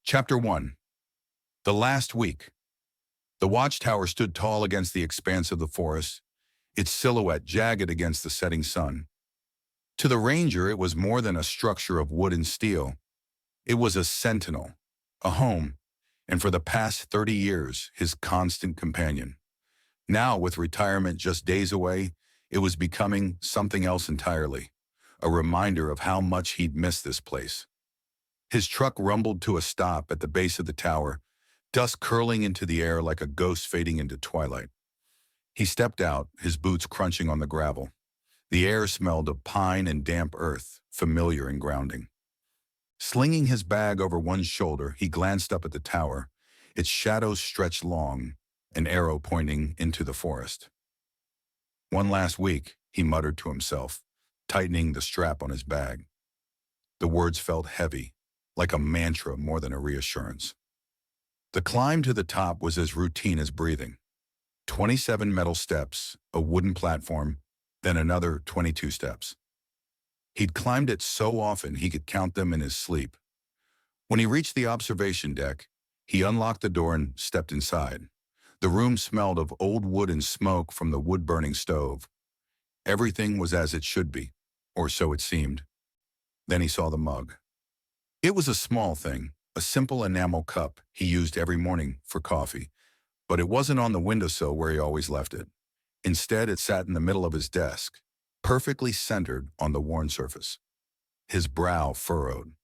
Chapter 1. The Last Week. The watchtower stood tall against the expanse of the forest, its silhouette jagged against the setting sun. To the ranger, it was more than a structure of wood and steel. It was a sentinel, a home, and for the past 30 years, his constant companion. Now, with retirement just days away, it was becoming something else entirely, a reminder of how much he'd missed this place. His truck rumbled to a stop at the base of the tower, dust curling into the air like a ghost fading into twilight. He stepped out, his boots crunching on the gravel. The air smelled of pine and damp earth, familiar and grounding. Slinging his bag over one shoulder, he glanced up at the tower, its shadows stretched long, an arrow pointing into the forest. One last week, he muttered to himself, tightening the strap on his bag. The words felt heavy, like a mantra more than a reassurance. The climb to the top was as routine as breathing. 27 metal steps, a wooden platform, then another 22 steps. He'd climbed it so often he could count them in his sleep. When he reached the observation deck, he unlocked the door and stepped inside. The room smelled of old wood and smoke from the wood-burning stove. Everything was as it should be, or so it seemed. Then he saw the mug. It was a small thing, a simple enamel cup he used every morning for coffee, but it wasn't on the windowsill where he always left it. Instead, it sat in the middle of his desk, perfectly centered on the worn surface. His brow furrowed.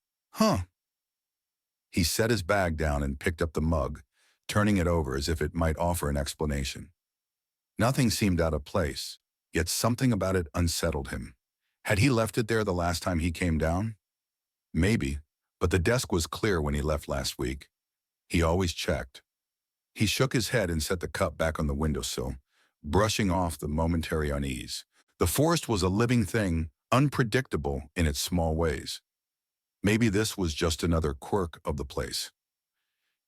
He set his bag down and picked up the mug, turning it over as if it might offer an explanation. Nothing seemed out of place, yet something about it unsettled him. Had he left it there the last time he came down? Maybe, but the desk was clear when he left last week. He always checked. He shook his head and set the cup back on the windowsill, brushing off the momentary unease. The forest was a living thing, unpredictable in its small ways. Maybe this was just another quirk of the place.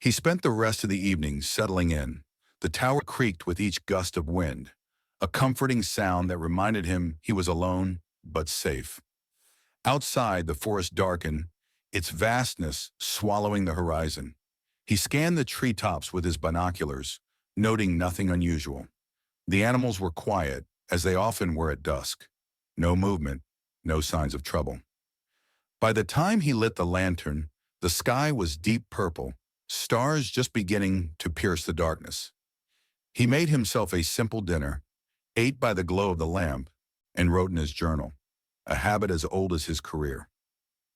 He spent the rest of the evening settling in. The tower creaked with each gust of wind, a comforting sound that reminded him he was alone but safe. Outside, the forest darkened, its vastness swallowing the horizon. He scanned the treetops with his binoculars, noting nothing unusual. The animals were quiet, as they often were at dusk. No movement, no signs of trouble. By the time he lit the lantern, the sky was deep purple, stars just beginning to pierce the darkness. He made himself a simple dinner, ate by the glow of the lamp, and wrote in his journal, a habit as old as his career.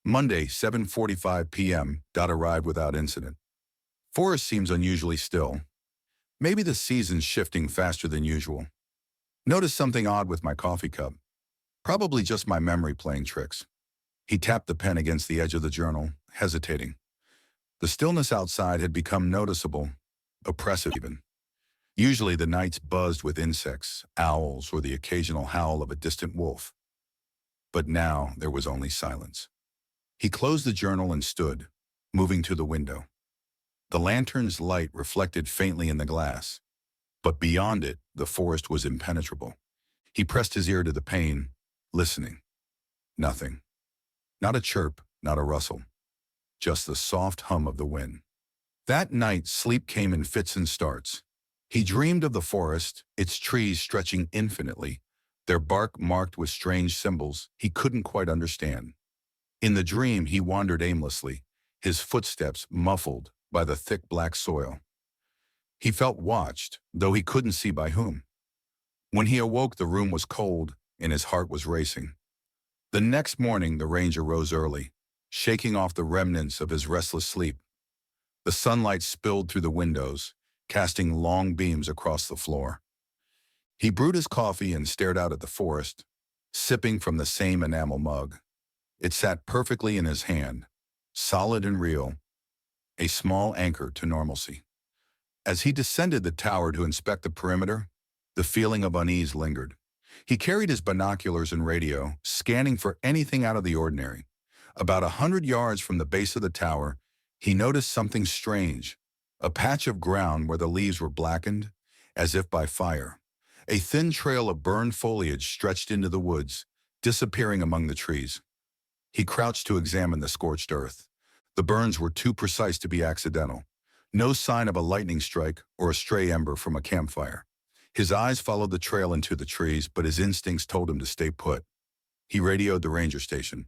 Monday, 7:45 p.m. Arrived without incident. Forest seems unusually still. Maybe the season's shifting faster than usual. Noticed something odd with my coffee cup. Probably just my memory playing tricks. He tapped the pen against the edge of the journal, hesitating. The stillness outside had become noticeable, oppressive even. Usually the nights buzzed with insects, owls, or the occasional howl of a distant wolf. But now there was only silence. He closed the journal and stood, moving to the window. The lantern's light reflected faintly in the glass, but beyond it, the forest was impenetrable. He pressed his ear to the pane, listening. Nothing. Not a chirp, not a rustle. Just the soft hum of the wind. That night, sleep came in fits and starts. He dreamed of the forest, its trees stretching infinitely, their bark marked with strange symbols he couldn't quite understand. In the dream, he wandered aimlessly, his footsteps muffled by the thick black soil. He felt watched, though he couldn't see by whom. When he awoke, the room was cold and his heart was racing. The next morning, the ranger rose early, shaking off the remnants of his restless sleep. The sunlight spilled through the windows, casting long beams across the floor. He brewed his coffee and stared out at the forest, sipping from the same enamel mug. It sat perfectly in his hand, solid and real, a small anchor to normalcy. As he descended the tower to inspect the perimeter, the feeling of unease lingered. He carried his binoculars and radio, scanning for anything out of the ordinary. About 100 yards from the base of the tower, he noticed something strange, a patch of ground where the leaves were blackened, as if by fire. A thin trail of burned foliage stretched into the woods, disappearing among the trees. He crouched to examine the scorched earth. The burns were too precise to be accidental. No sign of a lightning strike or a stray ember from a campfire. His eyes followed the trail into the trees, but his instincts told him to stay put. He radioed the ranger station.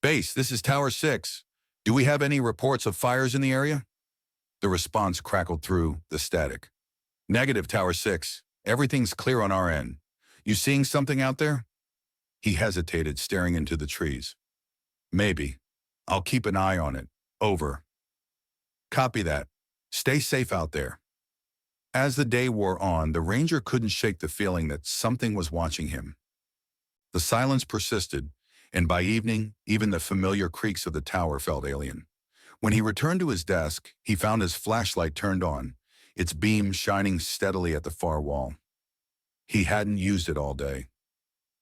"Base, this is Tower 6. Do we have any reports of fires in the area?" The response crackled through the static. "Negative, Tower 6. Everything's clear on our end. You seeing something out there?" He hesitated, staring into the trees. "Maybe. I'll keep an eye on it. Over." "Copy that. Stay safe out there." As the day wore on, the ranger couldn't shake the feeling that something was watching him. The silence persisted, and by evening, even the familiar creaks of the tower felt alien. When he returned to his desk, he found his flashlight turned on, its beam shining steadily at the far wall. He hadn't used it all day.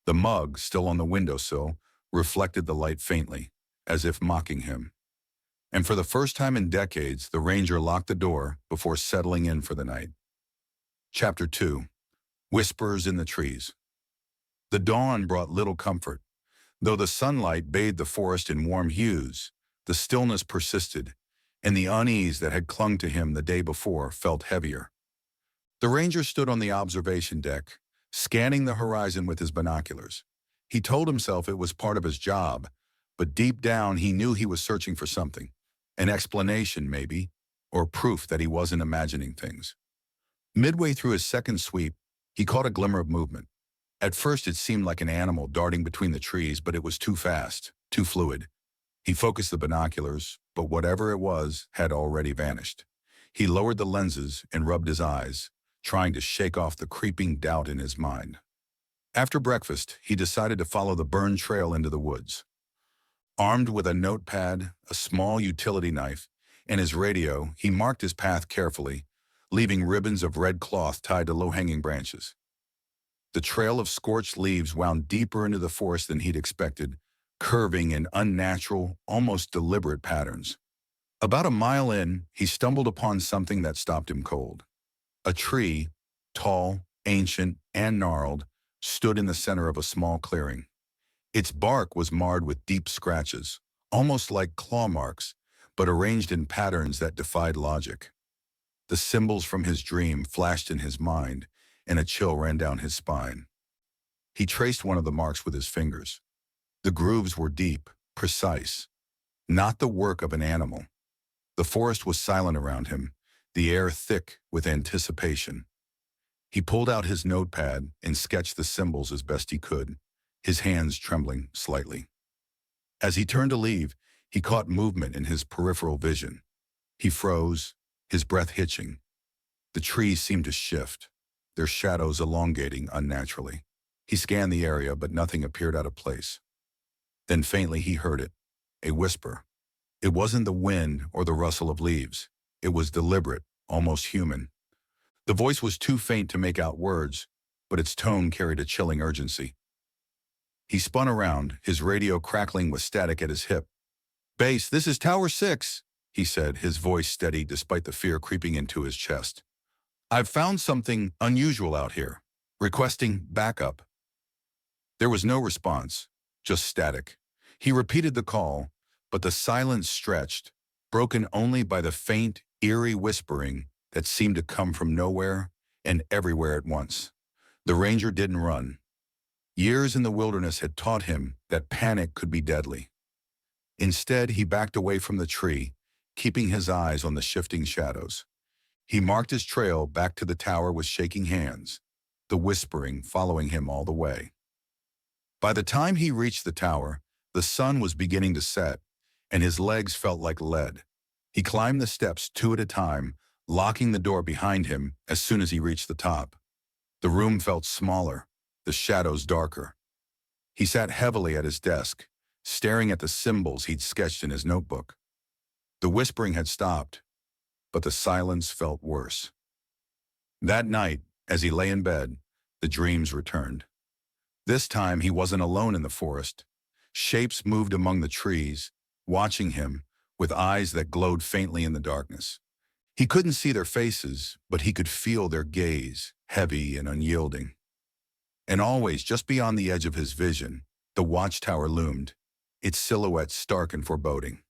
The mug, still on the windowsill, reflected the light faintly, as if mocking him. And for the first time in decades, the ranger locked the door before settling in for the night. Chapter 2. Whispers in the Trees. The dawn brought little comfort. Though the sunlight bathed the forest in warm hues, the stillness persisted, and the unease that had clung to him the day before felt heavier. The ranger stood on the observation deck, scanning the horizon with his binoculars. He told himself it was part of his job, but deep down he knew he was searching for something. An explanation, maybe, or proof that he wasn't imagining things. Midway through his second sweep, he caught a glimmer of movement. At first it seemed like an animal darting between the trees, but it was too fast, too fluid. He focused the binoculars, but whatever it was had already vanished. He lowered the lenses and rubbed his eyes, trying to shake off the creeping doubt in his mind. After breakfast, he decided to follow the burned trail into the woods. Armed with a notepad, a small utility knife, and his radio, he marked his path carefully, leaving ribbons of red cloth tied to low-hanging branches. The trail of scorched leaves wound deeper into the forest than he'd expected, curving in unnatural, almost deliberate patterns. About a mile in, he stumbled upon something that stopped him cold. A tree, tall, ancient, and gnarled, stood in the center of a small clearing. Its bark was marred with deep scratches, almost like claw marks, but arranged in patterns that defied logic. The symbols from his dream flashed in his mind, and a chill ran down his spine. He traced one of the marks with his fingers. The grooves were deep, precise, not the work of an animal. The forest was silent around him, the air thick with anticipation. He pulled out his notepad and sketched the symbols as best he could, his hands trembling slightly. As he turned to leave, he caught movement in his peripheral vision. He froze, his breath hitching. The trees seemed to shift, their shadows elongating unnaturally. He scanned the area, but nothing appeared out of place. Then faintly he heard it, a whisper. It wasn't the wind or the rustle of leaves. It was deliberate, almost human. The voice was too faint to make out words, but its tone carried a chilling urgency. He spun around, his radio crackling with static at his hip. "Base, this is Tower 6, he said, his voice steady despite the fear creeping into his chest. "I've found something unusual out here. Requesting backup." There was no response, just static. He repeated the call, but the silence stretched, broken only by the faint, eerie whispering that seemed to come from nowhere and everywhere at once. The ranger didn't run. Years in the wilderness had taught him that panic could be deadly. Instead, he backed away from the tree, keeping his eyes on the shifting shadows. He marked his trail back to the tower with shaking hands, the whispering following him all the way. By the time he reached the tower, the sun was beginning to set, and his legs felt like lead. He climbed the steps 2 at a time, locking the door behind him as soon as he reached the top. The room felt smaller, the shadows darker. He sat heavily at his desk, staring at the symbols he'd sketched in his notebook. The whispering had stopped, but the silence felt worse. That night, as he lay in bed, the dreams returned. This time he wasn't alone in the forest. Shapes moved among the trees, watching him with eyes that glowed faintly in the darkness. He couldn't see their faces, but he could feel their gaze, heavy and unyielding. And always, just beyond the edge of his vision, the watchtower loomed, its silhouette stark and foreboding.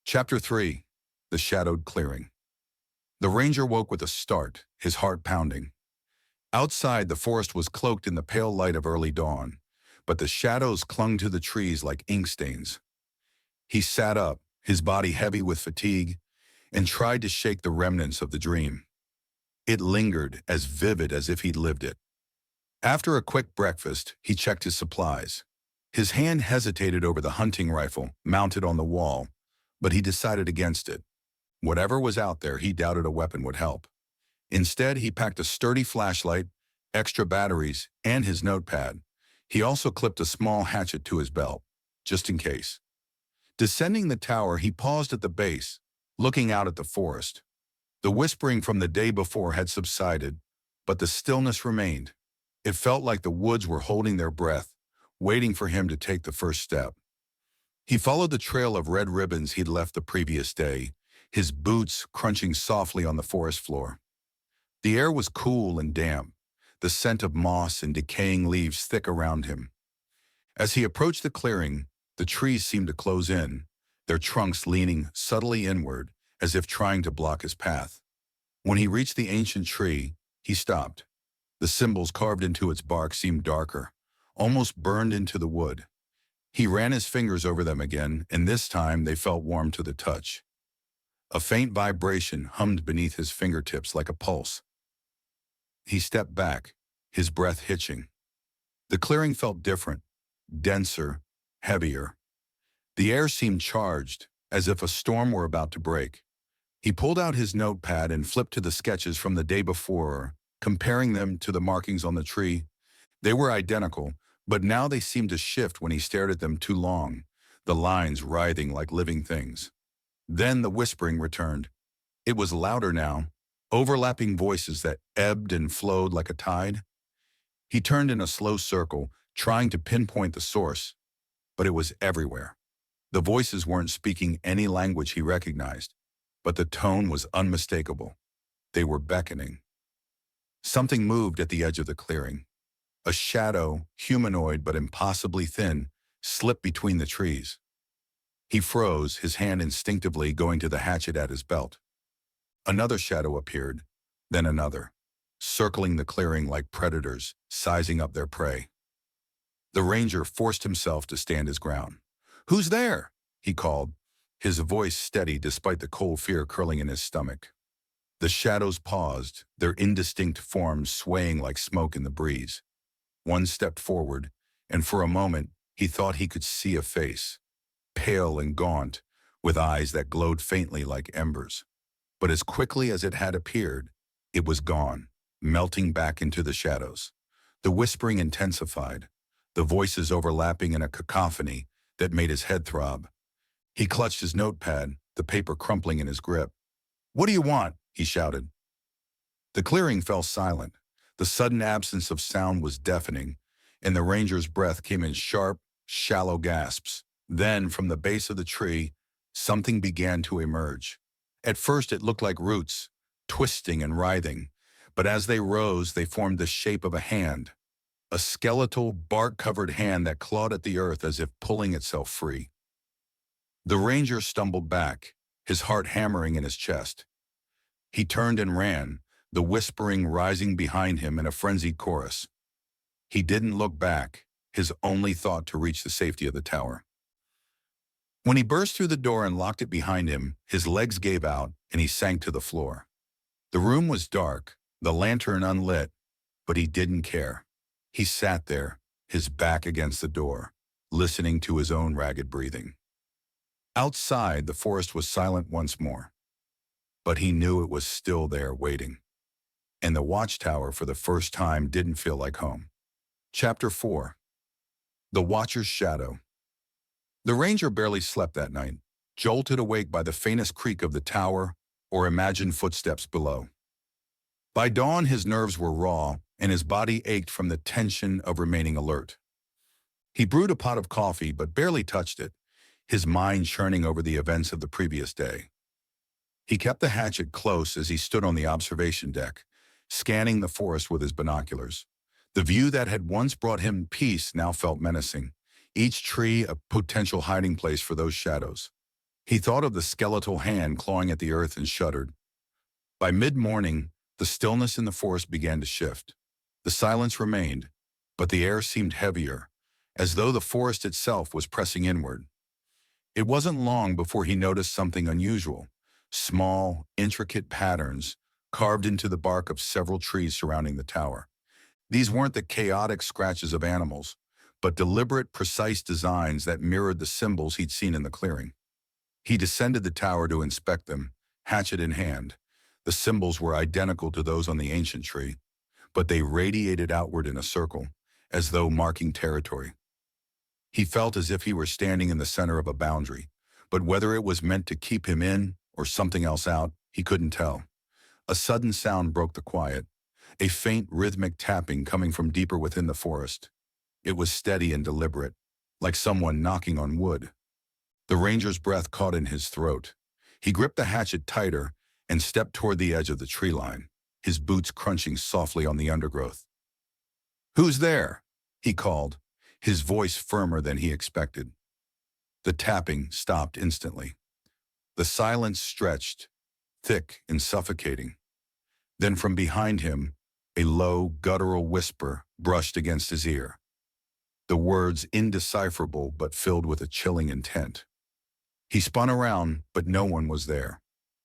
Chapter 3. The Shadowed Clearing. The ranger woke with a start, his heart pounding. Outside, the forest was cloaked in the pale light of early dawn, but the shadows clung to the trees like ink stains. He sat up, his body heavy with fatigue, and tried to shake the remnants of the dream. It lingered, as vivid as if he'd lived it. After a quick breakfast, he checked his supplies. His hand hesitated over the hunting rifle mounted on the wall, but he decided against it. Whatever was out there, he doubted a weapon would help. Instead, he packed a sturdy flashlight, extra batteries, and his notepad. He also clipped a small hatchet to his belt, just in case. Descending the tower, he paused at the base, looking out at the forest. The whispering from the day before had subsided, but the stillness remained. It felt like the woods were holding their breath, waiting for him to take the first step. He followed the trail of red ribbons he'd left the previous day, his boots crunching softly on the forest floor. The air was cool and damp, the scent of moss and decaying leaves thick around him. As he approached the clearing, the trees seemed to close in, their trunks leaning subtly inward, as if trying to block his path. When he reached the ancient tree, he stopped. The symbols carved into its bark seemed darker, almost burned into the wood. He ran his fingers over them again, and this time they felt warm to the touch. A faint vibration hummed beneath his fingertips like a pulse. He stepped back, his breath hitching. The clearing felt different, denser, heavier. The air seemed charged, as if a storm were about to break. He pulled out his notepad and flipped to the sketches from the day before, comparing them to the markings on the tree. They were identical, but now they seemed to shift when he stared at them too long, the lines writhing like living things. Then the whispering returned. It was louder now, overlapping voices that ebbed and flowed like a tide. He turned in a slow circle, trying to pinpoint the source, but it was everywhere. The voices weren't speaking any language he recognized, but the tone was unmistakable. They were beckoning. Something moved at the edge of the clearing. A shadow, humanoid but impossibly thin, slipped between the trees. He froze, his hand instinctively going to the hatchet at his belt. Another shadow appeared, then another, circling the clearing like predators, sizing up their prey. The ranger forced himself to stand his ground. "Who's there?" he called, his voice steady despite the cold fear curling in his stomach. The shadows paused, their indistinct forms swaying like smoke in the breeze. One stepped forward, and for a moment he thought he could see a face, pale and gaunt, with eyes that glowed faintly like embers. But as quickly as it had appeared, it was gone, melting back into the shadows. The whispering intensified, the voices overlapping in a cacophony that made his head throb. He clutched his notepad, the paper crumpling in his grip. "What do you want?" he shouted. The clearing fell silent. The sudden absence of sound was deafening, and the ranger's breath came in sharp, shallow gasps. Then, from the base of the tree, something began to emerge. At first it looked like roots, twisting and writhing, but as they rose, they formed the shape of a hand, a skeletal, bark-covered hand that clawed at the earth as if pulling itself free. The ranger stumbled back, his heart hammering in his chest. He turned and ran, the whispering rising behind him in a frenzied chorus. He didn't look back, his only thought to reach the safety of the tower. When he burst through the door and locked it behind him, his legs gave out and he sank to the floor. The room was dark, the lantern unlit, but he didn't care. He sat there, his back against the door, listening to his own ragged breathing. Outside, the forest was silent once more, but he knew it was still there waiting. And the watchtower for the first time didn't feel like home. Chapter 4. The Watcher's Shadow. The ranger barely slept that night, jolted awake by the faintest creak of the tower or imagined footsteps below. By dawn, his nerves were raw and his body ached from the tension of remaining alert. He brewed a pot of coffee but barely touched it, his mind churning over the events of the previous day. He kept the hatchet close as he stood on the observation deck, scanning the forest with his binoculars. The view that had once brought him peace now felt menacing, each tree a potential hiding place for those shadows. He thought of the skeletal hand clawing at the earth and shuddered. By mid-morning, the stillness in the forest began to shift. The silence remained, but the air seemed heavier, as though the forest itself was pressing inward. It wasn't long before he noticed something unusual. Small, intricate patterns carved into the bark of several trees surrounding the tower. These weren't the chaotic scratches of animals, but deliberate, precise designs that mirrored the symbols he'd seen in the clearing. He descended the tower to inspect them, hatchet in hand. The symbols were identical to those on the ancient tree, but they radiated outward in a circle, as though marking territory. He felt as if he were standing in the center of a boundary, but whether it was meant to keep him in or something else out, he couldn't tell. A sudden sound broke the quiet, a faint rhythmic tapping coming from deeper within the forest. It was steady and deliberate, like someone knocking on wood. The ranger's breath caught in his throat. He gripped the hatchet tighter and stepped toward the edge of the tree line, his boots crunching softly on the undergrowth. "Who's there?" he called, his voice firmer than he expected. The tapping stopped instantly. The silence stretched, thick and suffocating. Then from behind him, a low, guttural whisper brushed against his ear. The words indecipherable but filled with a chilling intent. He spun around, but no one was there.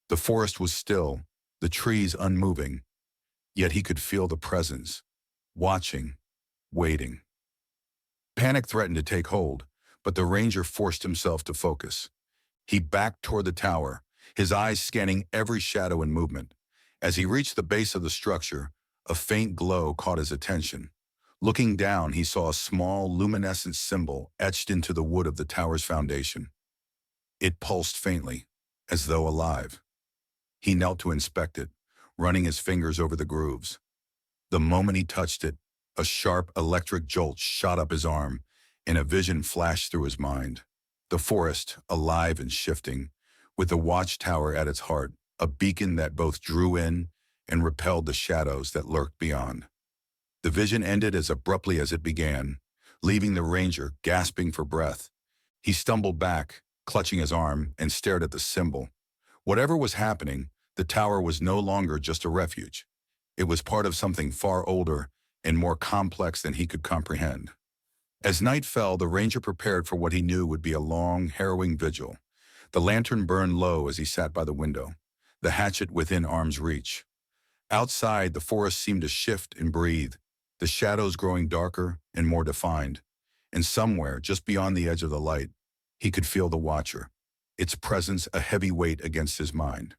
The forest was still, the trees unmoving, yet he could feel the presence, watching, waiting. Panic threatened to take hold, but the ranger forced himself to focus. He backed toward the tower, his eyes scanning every shadow and movement. As he reached the base of the structure, a faint glow caught his attention. Looking down, he saw a small, luminescent symbol etched into the wood of the tower's foundation. It pulsed faintly, as though alive. He knelt to inspect it, running his fingers over the grooves. The moment he touched it, a sharp electric jolt shot up his arm, and a vision flashed through his mind. The forest, alive and shifting, with the watchtower at its heart, a beacon that both drew in and repelled the shadows that lurked beyond. The vision ended as abruptly as it began, leaving the ranger gasping for breath. He stumbled back, clutching his arm, and stared at the symbol. Whatever was happening, the tower was no longer just a refuge. It was part of something far older and more complex than he could comprehend. As night fell, the ranger prepared for what he knew would be a long, harrowing vigil. The lantern burned low as he sat by the window, the hatchet within arm's reach. Outside, the forest seemed to shift and breathe, the shadows growing darker and more defined. And somewhere, just beyond the edge of the light, he could feel the watcher, its presence a heavy weight against his mind.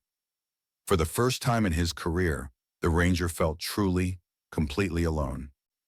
For the first time in his career, the ranger felt truly, completely alone.